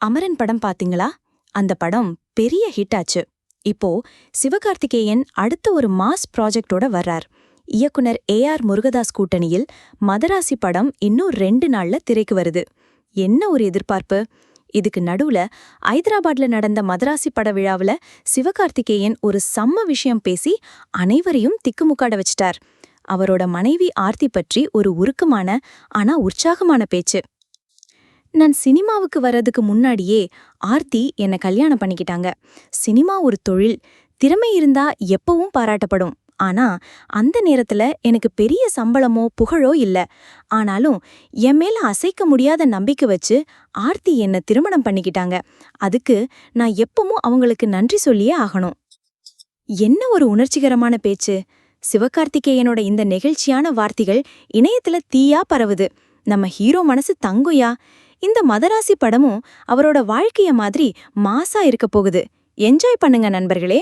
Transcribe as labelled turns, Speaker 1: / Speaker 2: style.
Speaker 1: அமரன் படம் பாத்தீங்களா? அந்த படம் பெரிய ஹிட் ஆச்சு. இப்போ சிவகார்த்திகேயன் அடுத்த ஒரு மாஸ் ப்ராஜெக்டோட வர்றார். இயக்குனர் ஏ.ஆர். முருகதாஸ் கூட்டணியில் மதராசி படம் இன்னும் 2 நாள்ல திரைக்கு வருது. என்ன ஒரு எதிர்பார்ப்பு! இதுக்கு நடுவுல ஐதராபாத்ல நடந்த மதராசி பட விழாவுல சிவகார்த்திகேயன் ஒரு செம்ம விஷயம் பேசி அனைவரையும் திக்குமுக்காட வச்சிட்டார். அவரோட மனைவி ஆர்த்தி பற்றி ஒரு உருக்கமான ஆனா உற்சாகமான பேச்சு. நான் சினிமாவுக்கு வர்றதுக்கு முன்னாடியே ஆர்த்தி என்ன கல்யாணம் பண்ணிக்கிட்டாங்க. சினிமா ஒரு தொழில். திறமை இருந்தா எப்பவும் பாராட்டப்படும். ஆனா அந்த நேரத்துல எனக்கு பெரிய சம்பளமோ புகழோ இல்ல. ஆனாலும் என் மேல அசைக்க முடியாத நம்பிக்கை வச்சு ஆர்த்தி என்ன திருமணம் பண்ணிக்கிட்டாங்க. அதுக்கு நான் எப்பவும் அவங்களுக்கு நன்றி சொல்லியே ஆகணும். என்ன ஒரு உணர்ச்சிகரமான பேச்சு! சிவகார்த்திகேயனோட இந்த நெகிழ்ச்சியான வார்த்தைகள் இணையத்துல தீயா பரவுது. நம்ம ஹீரோ மனசு தங்குயா! இந்த மதராசி படமும் அவரோட வாழ்க்கைய மாதிரி மாசா இருக்க போகுது. என்ஜாய் பண்ணுங்க நண்பர்களே!